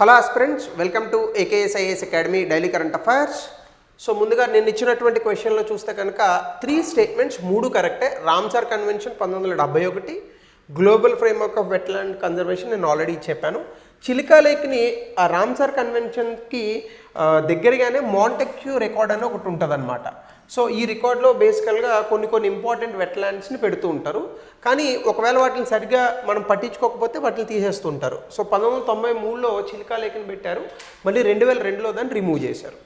Hello aspirants, welcome to ఏకేఎస్ఐఎస్ academy daily current affairs. So ముందుగా నేను ఇచ్చినటువంటి క్వశ్చన్లో చూస్తే కనుక 3 స్టేట్మెంట్స్ 3 కరెక్టే. Ramsar convention 1971, global framework of wetland conservation నేను ఆల్రెడీ చెప్పాను. చిలికా లేక్ని ఆ రామ్సార్ కన్వెన్షన్కి దగ్గరగానే మాంటెక్యూ రికార్డ్ అని ఒకటి ఉంటుంది అనమాట. సో ఈ రికార్డులో బేసికల్గా కొన్ని ఇంపార్టెంట్ వెట్లాండ్స్ని పెడుతూ ఉంటారు. కానీ ఒకవేళ వాటిని సరిగ్గా మనం పట్టించుకోకపోతే వాటిని తీసేస్తూ ఉంటారు. సో 1993లో చిలికా లేక్ని పెట్టారు, మళ్ళీ 2002లో దాన్ని రిమూవ్ చేశారు.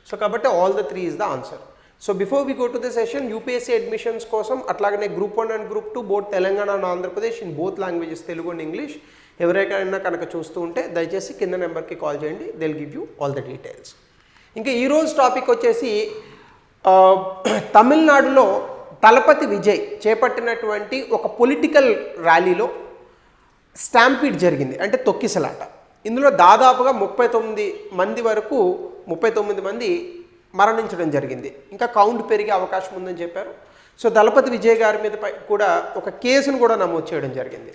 సో కాబట్టి all the 3 is the answer. So before we go to the session, UPSC admissions కోసం అట్లాగనే group 1 and group 2 both Telangana and Andhra Pradesh in both languages, Telugu and English, ఎవరికైనా కనుక చూస్తూ ఉంటే దయచేసి కింద నెంబర్కి కాల్ చేయండి. They will give you all the details. ఇంకా ఈరోజు టాపిక్ వచ్చేసి తమిళనాడులో తలపతి విజయ్ చేపట్టినటువంటి ఒక పొలిటికల్ ర్యాలీలో స్టాంపీడ్ జరిగింది, అంటే తొక్కిసలాట. ఇందులో దాదాపుగా 39 మంది మరణించడం జరిగింది. ఇంకా కౌంట్ పెరిగే అవకాశం ఉందని చెప్పారు. సో దళపతి విజయ్ గారి మీద కూడా ఒక కేసును కూడా నమోదు చేయడం జరిగింది.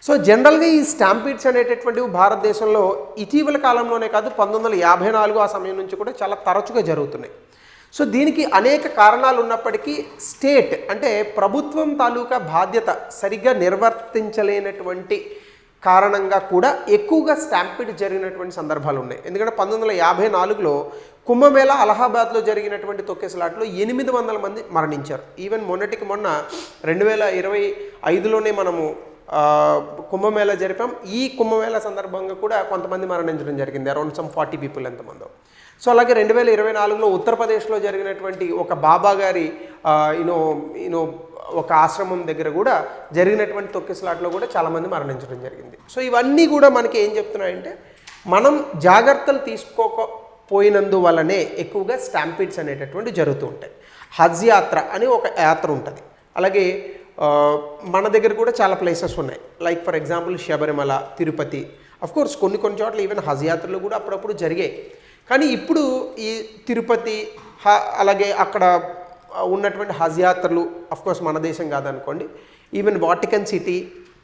సో జనరల్గా ఈ స్టాంపీడ్స్ అనేటటువంటివి భారతదేశంలో ఇటీవల కాలంలోనే కాదు, 1954 ఆ సమయం నుంచి కూడా చాలా తరచుగా జరుగుతున్నాయి. సో దీనికి అనేక కారణాలు ఉన్నప్పటికీ స్టేట్ అంటే ప్రభుత్వం తాలూకా బాధ్యత సరిగ్గా నిర్వర్తించలేనటువంటి కారణంగా కూడా ఎక్కువగా స్టాంపీడ్ జరిగినటువంటి సందర్భాలు ఉన్నాయి. ఎందుకంటే 1954లో కుంభమేళా అలహాబాద్లో జరిగినటువంటి తొక్కిసలాటలో 800 మంది మరణించారు. ఈవెన్ మొన్నటికి మొన్న 2025లోనే మనము కుంభమేళా జరిపాం. ఈ కుంభమేళా సందర్భంగా కూడా కొంతమంది మరణించడం జరిగింది, అరౌండ్ సమ్ 40 పీపుల్ ఎంతమందో. సో అలాగే 2024లో ఉత్తరప్రదేశ్లో జరిగినటువంటి ఒక బాబా గారి ఒక ఆశ్రమం దగ్గర కూడా జరిగినటువంటి తొక్కిసలాట్లో కూడా చాలామంది మరణించడం జరిగింది. సో ఇవన్నీ కూడా మనకి ఏం చెప్తున్నాయంటే, మనం జాగ్రత్తలు తీసుకోకపోయినందువల్లనే ఎక్కువగా స్టాంపీడ్స్ అనేటటువంటి జరుగుతూ ఉంటాయి. హజ్ యాత్ర అని ఒక యాత్ర ఉంటుంది. అలాగే మన దగ్గర కూడా చాలా ప్లేసెస్ ఉన్నాయి, like for example Sabarimala, Tirupati. Of course కొన్ని యాత్రలు ఈవెన్ హజ్ యాత్రలు కూడా అప్పుడప్పుడు జరిగాయి. కానీ ఇప్పుడు ఈ తిరుపతి అలాగే అక్కడ ఉన్నటువంటి హజ్ యాత్రలు, అఫ్కోర్స్ మన దేశం కాదనుకోండి, ఈవెన్ వాటికన్ సిటీ,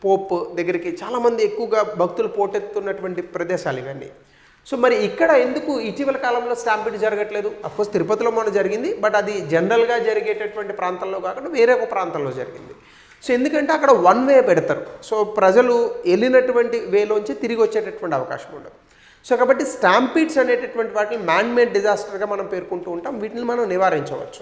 పోప్ దగ్గరికి చాలామంది ఎక్కువగా భక్తులు పోటెత్తున్నటువంటి ప్రదేశాలు ఇవన్నీ. సో మరి ఇక్కడ ఎందుకు ఇటీవల కాలంలో స్టాంపీడ్ జరగట్లేదు? అఫ్కోర్స్ తిరుపతిలో మన జరిగింది, బట్ అది జనరల్గా జరిగేటటువంటి ప్రాంతంలో కాకుండా వేరే ఒక ప్రాంతంలో జరిగింది. సో ఎందుకంటే అక్కడ వన్ వే పెడతారు. సో ప్రజలు వెళ్ళినటువంటి వేలోంచి తిరిగి వచ్చేటటువంటి అవకాశం ఉండదు. సో కాబట్టి స్టాంపీడ్స్ అనేటటువంటి వాటిని మ్యాన్మేడ్ డిజాస్టర్గా మనం పేర్కొంటూ ఉంటాం. వీటిని మనం నివారించవచ్చు.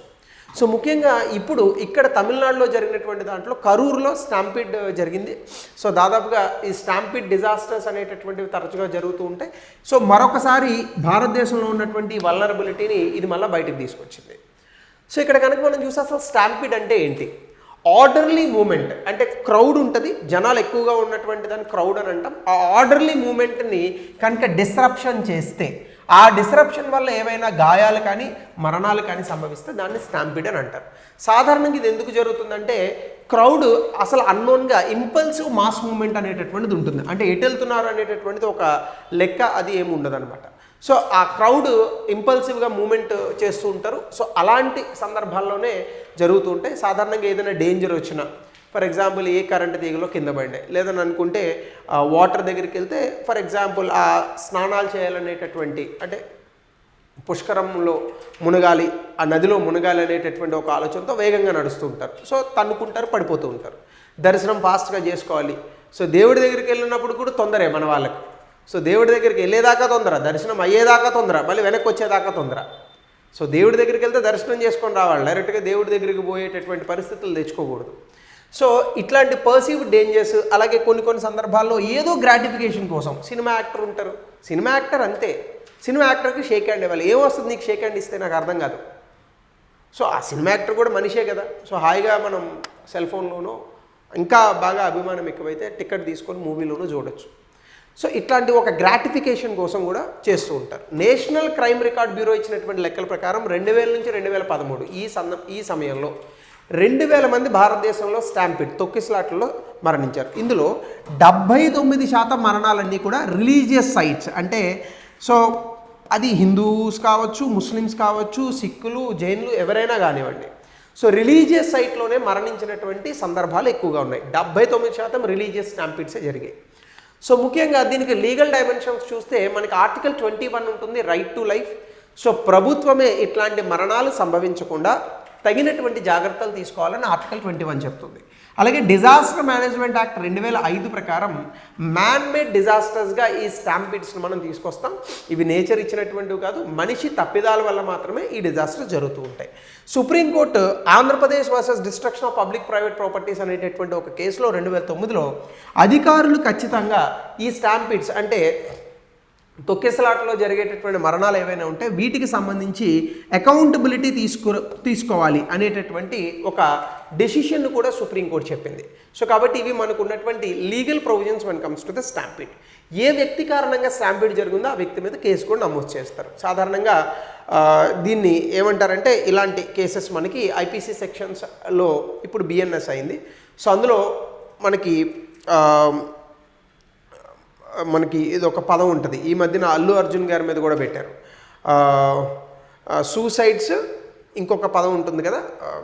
సో ముఖ్యంగా ఇప్పుడు ఇక్కడ తమిళనాడులో జరిగినటువంటి దాంట్లో కరూరులో స్టాంపీడ్ జరిగింది. సో దాదాపుగా ఈ స్టాంపీడ్ డిజాస్టర్స్ అనేటటువంటివి తరచుగా జరుగుతూ ఉంటాయి. సో మరొకసారి భారతదేశంలో ఉన్నటువంటి వల్నరబిలిటీని ఇది మళ్ళీ బయటకు తీసుకొచ్చింది. సో ఇక్కడ కనుక మనం చూస్తే అసలు స్టాంపీడ్ అంటే ఏంటి? ఆర్డర్లీ మూమెంట్, అంటే క్రౌడ్ ఉంటుంది, జనాలు ఎక్కువగా ఉన్నటువంటి దాన్ని క్రౌడ్ అని అంటాం. ఆ ఆర్డర్లీ మూమెంట్ని కనుక డిస్రప్షన్ చేస్తే, ఆ డిస్రప్షన్ వల్ల ఏవైనా గాయాలు కానీ మరణాలు కానీ సంభవిస్తే దాన్ని స్టాంపీడ్ అని అంటారు. సాధారణంగా ఇది ఎందుకు జరుగుతుందంటే, క్రౌడ్ అసలు అన్నోన్గా ఇంపల్సివ్ మాస్ మూమెంట్ అనేటటువంటిది ఉంటుంది. అంటే ఎటు వెళ్తున్నారు అనేటటువంటిది ఒక లెక్క అది ఏమి ఉండదు అనమాట. సో ఆ క్రౌడ్ ఇంపల్సివ్గా మూమెంట్ చేస్తూ ఉంటారు. సో అలాంటి సందర్భాల్లోనే జరుగుతూ ఉంటాయి. సాధారణంగా ఏదైనా డేంజర్ వచ్చినా, ఫర్ ఎగ్జాంపుల్ ఏ కరెంట్ తీగలో కింద పడినాయి, లేదని అనుకుంటే వాటర్ దగ్గరికి వెళ్తే, ఫర్ ఎగ్జాంపుల్ ఆ స్నానాలు చేయాలనేటటువంటి, అంటే పుష్కరంలో మునగాలి, ఆ నదిలో మునగాలి అనేటటువంటి ఒక ఆలోచనతో వేగంగా నడుస్తూ ఉంటారు. సో తన్నుకుంటారు, పడిపోతూ ఉంటారు. దర్శనం ఫాస్ట్గా చేసుకోవాలి. సో దేవుడి దగ్గరికి వెళ్ళినప్పుడు కూడా తొందరే మన వాళ్ళకి. సో దేవుడి దగ్గరికి వెళ్ళేదాకా తొందర, దర్శనం అయ్యేదాకా తొందర, మళ్ళీ వెనక్కి వచ్చేదాకా తొందర. సో దేవుడి దగ్గరికి వెళ్తే దర్శనం చేసుకొని రావాలి, డైరెక్ట్గా దేవుడి దగ్గరికి పోయేటటువంటి పరిస్థితులు తెచ్చుకోకూడదు. సో ఇట్లాంటి పర్సీవ్డ్ డేంజర్స్, అలాగే కొన్ని సందర్భాల్లో ఏదో గ్రాటిఫికేషన్ కోసం సినిమా యాక్టర్ ఉంటారు, సినిమా యాక్టర్ అంతే, సినిమా యాక్టర్కి షేక్ హ్యాండ్ ఇవ్వాలి. ఏమొస్తుంది నీకు షేక్ హ్యాండ్ ఇస్తే? నాకు అర్థం కాదు. సో ఆ సినిమా యాక్టర్ కూడా మనిషే కదా. సో హాయిగా మనం సెల్ ఫోన్లోనో, ఇంకా బాగా అభిమానం ఎక్కువైతే టికెట్ తీసుకొని మూవీలోనూ చూడొచ్చు. సో ఇట్లాంటి ఒక గ్రాటిఫికేషన్ కోసం కూడా చేస్తూ ఉంటారు. నేషనల్ క్రైమ్ రికార్డ్ బ్యూరో ఇచ్చినటువంటి లెక్కల ప్రకారం 2000 నుంచి 2013 ఈ సమయంలో 2000 మంది భారతదేశంలో స్టాంపీడ్ తొక్కిసలాట్లలో మరణించారు. ఇందులో 79% మరణాలన్నీ కూడా రిలీజియస్ సైట్స్, అంటే సో అది హిందూస్ కావచ్చు, ముస్లిమ్స్ కావచ్చు, సిక్కులు, జైన్లు, ఎవరైనా కానివ్వండి. సో రిలీజియస్ సైట్లోనే మరణించినటువంటి సందర్భాలు ఎక్కువగా ఉన్నాయి. 79% రిలీజియస్ స్టాంపీడ్సే జరిగాయి. సో ముఖ్యంగా దీనికి లీగల్ డైమెన్షన్స్ చూస్తే మనకి ఆర్టికల్ 21 ఉంటుంది, రైట్ టు లైఫ్. సో ప్రభుత్వమే ఇట్లాంటి మరణాలు సంభవించకుండా తగినటువంటి జాగ్రత్తలు తీసుకోవాలని ఆర్టికల్ 21 చెప్తుంది. అలాగే డిజాస్టర్ మేనేజ్మెంట్ యాక్ట్ 2005 ప్రకారం మ్యాన్ మేడ్ డిజాస్టర్స్గా ఈ స్టాంపిడ్స్ని మనం తీసుకొస్తాం. ఇవి నేచర్ ఇచ్చినటువంటివి కాదు, మనిషి తప్పిదాల వల్ల మాత్రమే ఈ డిజాస్టర్స్ జరుగుతూ ఉంటాయి. Supreme court Andhra Pradesh versus destruction of public private properties అనేటటువంటి ఒక కేసులో 2009లో అధికారులు ఖచ్చితంగా ఈ స్టాంపిడ్స్ అంటే తొక్కిసలాటలో జరిగేటటువంటి మరణాలు ఏవైనా ఉంటే వీటికి సంబంధించి అకౌంటబిలిటీ తీసుకోవాలి అనేటటువంటి ఒక డెసిషన్ను కూడా సుప్రీంకోర్టు చెప్పింది. సో కాబట్టి ఇవి మనకు ఉన్నటువంటి legal provisions when comes to the stampede. ఏ వ్యక్తి కారణంగా స్టాంపిడ్ జరిగిందో ఆ వ్యక్తి మీద కేసు కూడా నమోదు చేస్తారు. సాధారణంగా దీన్ని ఏమంటారంటే ఇలాంటి కేసెస్ మనకి ఐపీసీ సెక్షన్స్లో ఇప్పుడు బిఎన్ఎస్ అయింది. సో అందులో మనకి ఇది ఒక పదం ఉంటుంది, ఈ మధ్యన అల్లు అర్జున్ గారి మీద కూడా పెట్టారు, సూసైడ్స్. ఇంకొక పదం ఉంటుంది కదా,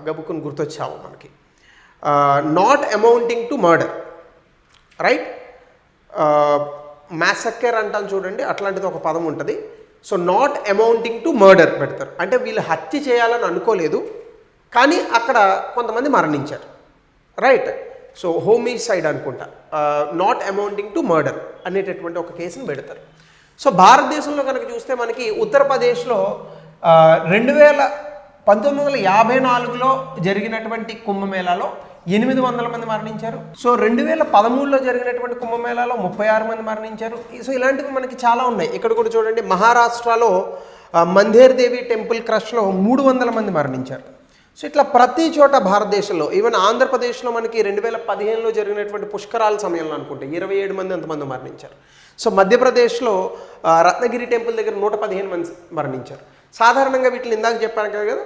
గబుకుని గుర్తొచ్చావు మనకి, not amounting to murder, right? Massacre అంటాను చూడండి, అట్లాంటిది ఒక పదం ఉంటుంది. So not amounting to murder పెడతారు, అంటే వీళ్ళు హత్య చేయాలని అనుకోలేదు కానీ అక్కడ కొంతమంది మరణించారు, రైట్? సో హోమిసైడ్ అనుకుంటా, నాట్ అమౌంటింగ్ టు మర్డర్ అనేటటువంటి ఒక కేసును పెడతారు. సో భారతదేశంలో కనుక చూస్తే మనకి ఉత్తరప్రదేశ్లో 1954లో జరిగినటువంటి కుంభమేళాలో 800 మంది మరణించారు. సో 2013లో జరిగినటువంటి కుంభమేళాలో 36 మంది మరణించారు. సో ఇలాంటివి మనకి చాలా ఉన్నాయి. ఇక్కడ కూడా చూడండి, మహారాష్ట్రలో మందేర్ దేవి టెంపుల్ క్రష్లో 300 మంది మరణించారు. సో ఇట్లా ప్రతి చోట భారతదేశంలో, ఈవెన్ ఆంధ్రప్రదేశ్లో మనకి 2015లో జరిగినటువంటి పుష్కరాల సమయంలో అనుకుంటే 27 మంది అంతమంది మరణించారు. సో మధ్యప్రదేశ్లో రత్నగిరి టెంపుల్ దగ్గర 115 మంది మరణించారు. సాధారణంగా వీటిని ఇందాక చెప్పాను కదా,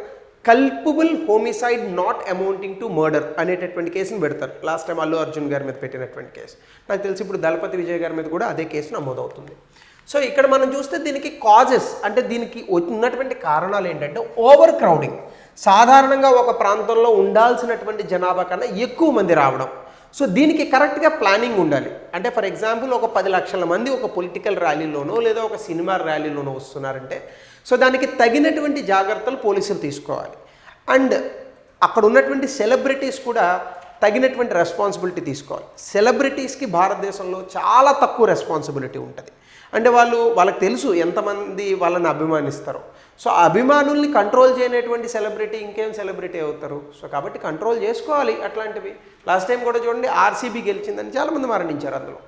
culpable homicide not amounting to murder అనేటటువంటి కేసును పెడతారు. లాస్ట్ టైం అల్లు అర్జున్ గారి మీద పెట్టినటువంటి కేసు, నాకు తెలిసి ఇప్పుడు దళపతి విజయ్ గారి మీద కూడా అదే కేసు నమోదవుతుంది. సో ఇక్కడ మనం చూస్తే దీనికి కాజెస్ అంటే దీనికి ఉన్నటువంటి కారణాలు ఏంటంటే ఓవర్ క్రౌడింగ్. సాధారణంగా ఒక ప్రాంతంలో ఉండాల్సినటువంటి జనాభా కన్నా ఎక్కువ మంది రావడం. సో దీనికి కరెక్ట్గా ప్లానింగ్ ఉండాలి. అంటే ఫర్ ఎగ్జాంపుల్ ఒక 10 లక్షల మంది ఒక పొలిటికల్ ర్యాలీలోనో లేదా ఒక సినిమా ర్యాలీలోనో వస్తున్నారంటే సో దానికి తగినటువంటి జాగ్రత్తలు పోలీసులు తీసుకోవాలి. అండ్ అక్కడ ఉన్నటువంటి సెలబ్రిటీస్ కూడా తగినటువంటి రెస్పాన్సిబిలిటీ తీసుకోవాలి. సెలబ్రిటీస్కి భారతదేశంలో చాలా తక్కువ రెస్పాన్సిబిలిటీ ఉంటుంది. అంటే వాళ్ళకి తెలుసు ఎంతమంది వాళ్ళని అభిమానిస్తారో. సో ఆ అభిమానుల్ని కంట్రోల్ చేయనటువంటి సెలబ్రిటీ ఇంకేం సెలబ్రిటీ అవుతారు. సో కాబట్టి కంట్రోల్ చేసుకోవాలి అట్లాంటివి. లాస్ట్ టైం కూడా చూడండి, ఆర్సీబీ గెలిచిందని చాలామంది మరణించారు అందులో.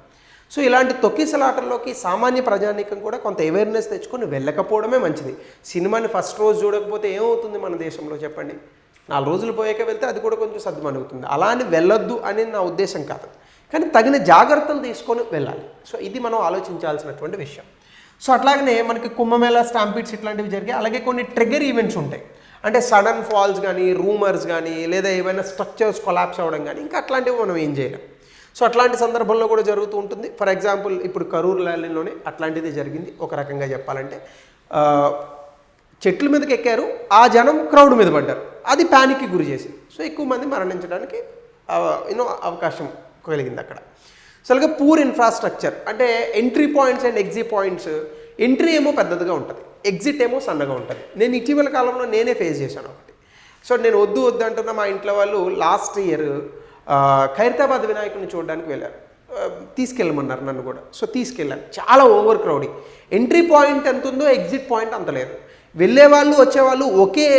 సో ఇలాంటి తొక్కిసలాటల్లోకి సామాన్య ప్రజానీకం కూడా కొంత అవేర్నెస్ తెచ్చుకొని వెళ్ళకపోవడమే మంచిది. సినిమాని ఫస్ట్ రోజు చూడకపోతే ఏమవుతుంది మన దేశంలో చెప్పండి? 4 రోజులు పోయాక వెళ్తే అది కూడా కొంచెం సర్దుమణుగుతుంది. అలా అని వెళ్ళొద్దు అని నా ఉద్దేశం కాదు, కానీ తగిన జాగ్రత్తలు తీసుకొని వెళ్ళాలి. సో ఇది మనం ఆలోచించాల్సినటువంటి విషయం. సో అట్లాగనే మనకి కుంభమేళా స్టాంపిడ్స్ ఇట్లాంటివి జరిగాయి. అలాగే కొన్ని ట్రిగ్గర్ ఈవెంట్స్ ఉంటాయి, అంటే సడన్ ఫాల్స్ కానీ, రూమర్స్ కానీ, లేదా ఏమైనా స్ట్రక్చర్స్ కొలాప్స్ అవ్వడం కానీ, ఇంకా అట్లాంటివి మనం ఏం చేయలేం. సో అట్లాంటి సందర్భంలో కూడా జరుగుతూ ఉంటుంది. ఫర్ ఎగ్జాంపుల్ ఇప్పుడు కరూర్ ర్యాలీలోనే అట్లాంటిది జరిగింది. ఒక రకంగా చెప్పాలంటే చెట్ల మీదకి ఎక్కారు, ఆ జనం క్రౌడ్ మీద పడ్డారు, అది ప్యానిక్కి గురి చేసింది. సో ఎక్కువ మంది మరణించడానికి అవకాశం కలిగింది అక్కడ. సో అలాగే పూర్ ఇన్ఫ్రాస్ట్రక్చర్, అంటే entry points and exit points. Entry ఏమో పెద్దదిగా ఉంటుంది, ఎగ్జిట్ ఏమో సన్నగా ఉంటుంది. నేను ఇటీవల కాలంలో నేనే ఫేస్ చేశాను ఒకటి. సో నేను వద్దు అంటున్న మా ఇంట్లో వాళ్ళు లాస్ట్ ఇయర్ ఖైరతాబాద్ వినాయకుడిని చూడడానికి వెళ్ళారు, తీసుకెళ్ళమన్నారు నన్ను కూడా. సో తీసుకెళ్ళాను. చాలా ఓవర్ క్రౌడింగ్. ఎంట్రీ పాయింట్ ఎంత ఉందో ఎగ్జిట్ పాయింట్ అంత లేదు. వెళ్ళేవాళ్ళు వచ్చేవాళ్ళు ఒకే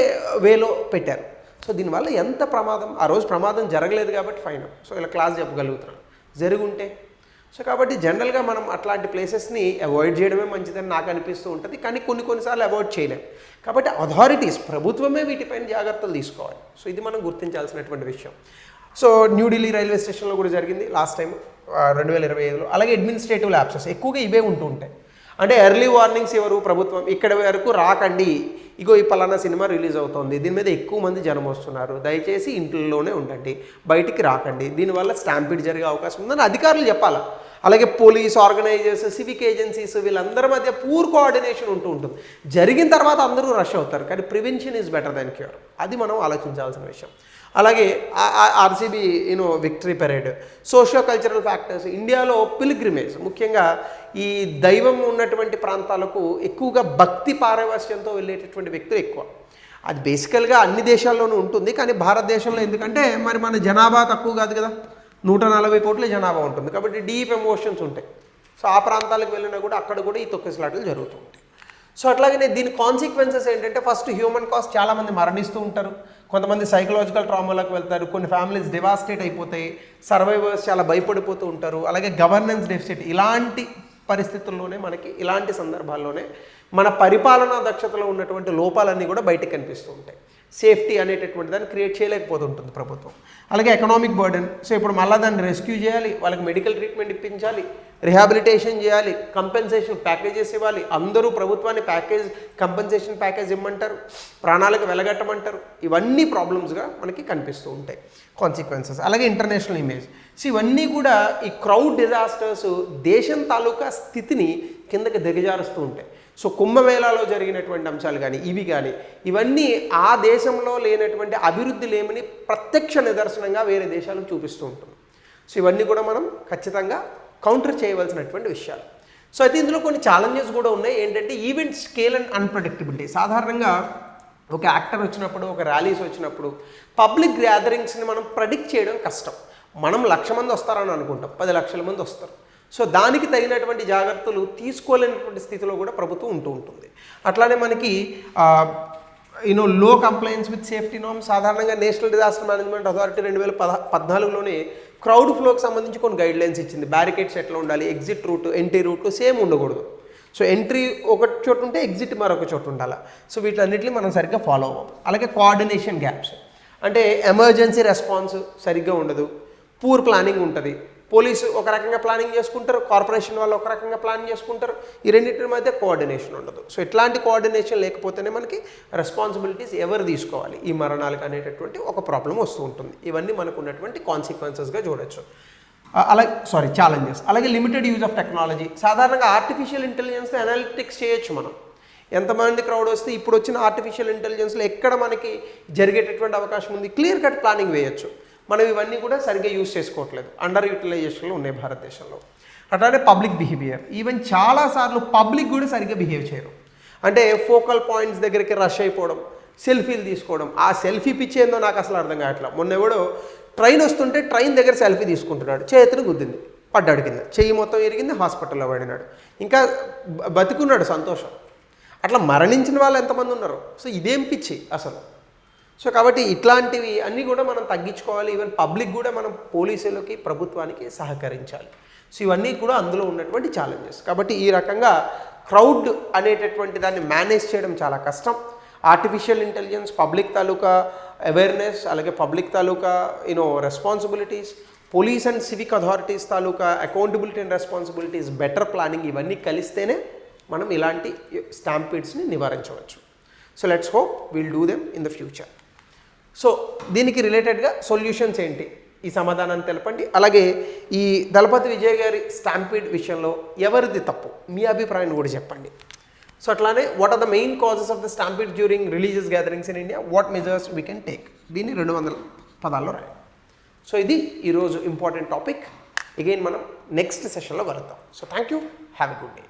వేలో పెట్టారు. సో దీనివల్ల ఎంత ప్రమాదం. ఆ రోజు ప్రమాదం జరగలేదు కాబట్టి ఫైన్. సో ఇలా క్లాస్ చెప్పగలుగుతున్నాను, జరుగుంటే. సో కాబట్టి జనరల్గా మనం అట్లాంటి ప్లేసెస్ని అవాయిడ్ చేయడమే మంచిదని నాకు అనిపిస్తూ ఉంటుంది. కానీ కొన్నిసార్లు అవాయిడ్ చేయలేం. కాబట్టి అథారిటీస్, ప్రభుత్వమే వీటిపైన జాగ్రత్తలు తీసుకోవాలి. సో ఇది మనం గుర్తించాల్సినటువంటి విషయం. సో న్యూఢిల్లీ రైల్వే స్టేషన్లో కూడా జరిగింది లాస్ట్ టైం 2025లో. అలాగే అడ్మినిస్ట్రేటివ్ ల్యాప్సెస్ ఎక్కువగా ఇవే ఉంటూ ఉంటాయి. అంటే ఎర్లీ వార్నింగ్స్ ఎవరు? ప్రభుత్వం. ఇక్కడ వరకు రాకండి, ఇగో ఈ పలానా సినిమా రిలీజ్ అవుతుంది, దీని మీద ఎక్కువ మంది జనం వస్తున్నారు, దయచేసి ఇంట్లోనే ఉండండి, బయటికి రాకండి, దీనివల్ల స్టాంపిడ్ జరిగే అవకాశం ఉందని అధికారులు చెప్పాలి. అలాగే పోలీస్ ఆర్గనైజర్స్, సివిక్ ఏజెన్సీస్ వీళ్ళందరి మధ్య పూర్ కోఆర్డినేషన్ ఉంటూ ఉంటుంది. జరిగిన తర్వాత అందరూ రష్ అవుతారు, కానీ prevention is better than cure. అది మనం ఆలోచించాల్సిన విషయం. అలాగే RCB victory parade, socio cultural factors, ఇండియాలో పిల్గ్రిమేజ్, ముఖ్యంగా ఈ దైవం ఉన్నటువంటి ప్రాంతాలకు ఎక్కువగా భక్తి పారవశ్యంతో వెళ్ళేటటువంటి వ్యక్తులు ఎక్కువ. అది బేసికల్గా అన్ని దేశాల్లోనూ ఉంటుంది, కానీ భారతదేశంలో ఎందుకంటే మరి మన జనాభా తక్కువ కాదు కదా, 140 కోట్ల జనాభా ఉంటుంది, కాబట్టి డీప్ ఎమోషన్స్ ఉంటాయి. సో ఆ ప్రాంతాలకు వెళ్ళినా కూడా అక్కడ కూడా ఈ తొక్కిసలాటలు జరుగుతూ ఉంటాయి. సో అట్లాగనే దీని కాన్సిక్వెన్సెస్ ఏంటంటే, ఫస్ట్ హ్యూమన్ కాస్ట్, చాలామంది మరణిస్తూ ఉంటారు, కొంతమంది సైకలాజికల్ ట్రామాలకు వెళ్తారు, కొన్ని ఫ్యామిలీస్ డివాస్టేట్ అయిపోతాయి, సర్వైవర్స్ చాలా భయపడిపోతూ ఉంటారు. అలాగే గవర్నెన్స్ డెఫిసిట్, ఇలాంటి పరిస్థితుల్లోనే మనకి ఇలాంటి సందర్భాల్లోనే మన పరిపాలనా దక్షతలో ఉన్నటువంటి లోపాలన్నీ కూడా బయటకు కనిపిస్తూ ఉంటాయి. సేఫ్టీ అనేటటువంటి దాన్ని క్రియేట్ చేయలేకపోతుంటుంది ప్రభుత్వం. అలాగే ఎకనామిక్ బర్డెన్. సో ఇప్పుడు మళ్ళీ దాన్ని రెస్క్యూ చేయాలి, వాళ్ళకి మెడికల్ ట్రీట్మెంట్ ఇప్పించాలి, రిహాబిలిటేషన్ చేయాలి, కంపెన్సేషన్ ప్యాకేజెస్ ఇవ్వాలి. అందరూ ప్రభుత్వాన్ని కంపెన్సేషన్ ప్యాకేజ్ ఇమ్మంటారు, ప్రాణాలకు వెలగట్టమంటారు. ఇవన్నీ ప్రాబ్లమ్స్గా మనకి కనిపిస్తూ ఉంటాయి కాన్సిక్వెన్సెస్. అలాగే ఇంటర్నేషనల్ ఇమేజ్. సో ఇవన్నీ కూడా ఈ క్రౌడ్ డిజాస్టర్స్ దేశం తాలూకా స్థితిని కిందకి దిగజారుస్తూ ఉంటాయి. సో కుంభమేళాలో జరిగినటువంటి అంశాలు కానీ ఇవన్నీ ఆ దేశంలో లేనటువంటి అభివృద్ధి లేమని ప్రత్యక్ష నిదర్శనంగా వేరే సార్లు చూపిస్తూ ఉంటుంది. సో ఇవన్నీ కూడా మనం ఖచ్చితంగా కౌంటర్ చేయవలసినటువంటి విషయాలు. సో అయితే ఇందులో కొన్ని ఛాలెంజెస్ కూడా ఉన్నాయి. ఏంటంటే ఈవెంట్ స్కేల్ అండ్ అన్ప్రెడిక్టబిలిటీ. సాధారణంగా ఒక యాక్టర్ వచ్చినప్పుడు, ఒక ర్యాలీస్ వచ్చినప్పుడు పబ్లిక్ గ్యాదరింగ్స్ని మనం ప్రెడిక్ట్ చేయడం కష్టం. మనం 1,00,000 మంది వస్తారని అనుకుంటాం, 10 లక్షల మంది వస్తారు. సో దానికి తగినటువంటి జాగ్రత్తలు తీసుకోలేనటువంటి స్థితిలో కూడా ప్రభుత్వం ఉంటుంది. అట్లానే మనకి లో కంప్లైన్స్ విత్ సేఫ్టీ నార్మ్స్. సాధారణంగా నేషనల్ డిజాస్టర్ మేనేజ్మెంట్ అథారిటీ 2014లోనే క్రౌడ్ ఫ్లోకి సంబంధించి కొన్ని గైడ్లైన్స్ ఇచ్చింది. బ్యారికేడ్స్ ఎట్లా ఉండాలి, exit route, entry route same ఉండకూడదు. సో ఎంట్రీ ఒక చోటు ఉంటే ఎగ్జిట్ మరొక చోటు ఉండాలి. సో వీటన్నిటిని మనం సరిగ్గా ఫాలో అవ్వం. అలాగే కోఆర్డినేషన్ గ్యాప్స్, అంటే ఎమర్జెన్సీ రెస్పాన్స్ సరిగ్గా ఉండదు, పూర్ ప్లానింగ్ ఉంటుంది. పోలీసు ఒక రకంగా ప్లానింగ్ చేసుకుంటారు, కార్పొరేషన్ వాళ్ళు ఒక రకంగా ప్లాన్ చేసుకుంటారు. ఈ రెండింటి మధ్య కోఆర్డినేషన్ ఉండదు. సో ఇట్లాంటి కోఆర్డినేషన్ లేకపోతేనే మనకి రెస్పాన్సిబిలిటీస్ ఎవరు తీసుకోవాలి ఈ మరణాలకు అనేటటువంటి ఒక ప్రాబ్లం వస్తూ ఉంటుంది. ఇవన్నీ మనకు ఉన్నటువంటి కాన్సిక్వెన్సెస్గా చూడొచ్చు. ఛాలెంజెస్. అలాగే లిమిటెడ్ యూజ్ ఆఫ్ టెక్నాలజీ. సాధారణంగా ఆర్టిఫిషియల్ ఇంటెలిజెన్స్తో అనాలిటిక్స్ చేయొచ్చు మనం. ఎంతమంది క్రౌడ్ వస్తే ఇప్పుడు వచ్చిన ఆర్టిఫిషియల్ ఇంటెలిజెన్స్లో ఎక్కడ మనకి జరిగేటటువంటి అవకాశం ఉంది, క్లియర్ కట్ ప్లానింగ్ వేయచ్చు. మనం ఇవన్నీ కూడా సరిగ్గా యూజ్ చేసుకోవట్లేదు, అండర్ యూటిలైజేషన్లో ఉన్నాయి భారతదేశంలో. అట్లానే పబ్లిక్ బిహేవియర్. ఈవెన్ చాలాసార్లు పబ్లిక్ కూడా సరిగ్గా బిహేవ్ చేయరు. అంటే ఫోకల్ పాయింట్స్ దగ్గరికి రష్ అయిపోవడం, సెల్ఫీలు తీసుకోవడం. ఆ సెల్ఫీ పిచ్చి ఏందో నాకు అసలు అర్థం కావట్లేదు. మొన్న ఎవడో ట్రైన్ వస్తుంటే ట్రైన్ దగ్గర సెల్ఫీ తీసుకుంటున్నాడు, చేతిని గుద్దింది, పడ్డాడు కింద, చెయ్యి మొత్తం ఎరిగింది, హాస్పిటల్లో పడినాడు, ఇంకా బతికున్నాడు, సంతోషం. అట్లా మరణించిన వాళ్ళు ఎంతమంది ఉన్నారు. సో ఇదేం పిచ్చి అసలు. సో కాబట్టి ఇట్లాంటివి అన్నీ కూడా మనం తగ్గించుకోవాలి. ఈవెన్ పబ్లిక్ కూడా మనం పోలీసులకి, ప్రభుత్వానికి సహకరించాలి. సో ఇవన్నీ కూడా అందులో ఉన్నటువంటి ఛాలెంజెస్. కాబట్టి ఈ రకంగా క్రౌడ్ అనేటటువంటి దాన్ని మేనేజ్ చేయడం చాలా కష్టం. ఆర్టిఫిషియల్ ఇంటెలిజెన్స్, పబ్లిక్ తాలూకా అవేర్నెస్, అలాగే public taluka responsibilities, police and civic authorities taluka accountability and responsibilities, better planning, ఇవన్నీ కలిస్తేనే మనం ఇలాంటి స్టాంపీడ్స్ని నివారించవచ్చు. So let's hope will do them in the future. So దీనికి రిలేటెడ్గా సొల్యూషన్స్ ఏంటి, ఈ సమాధానాన్ని తెలపండి. అలాగే ఈ దళపతి విజయ్ గారి స్టాంపీడ్ విషయంలో ఎవరిది తప్పు, మీ అభిప్రాయాన్ని కూడా చెప్పండి. సో అట్లానే what are the main causes of the stampede during religious gatherings in India, what measures we can take. దీన్ని 200 పదాల్లో రాయండి. సో ఇది ఈరోజు ఇంపార్టెంట్ టాపిక్. అగైన్ మనం నెక్స్ట్ సెషన్లో కలుద్దాం. So thank you, have a good day.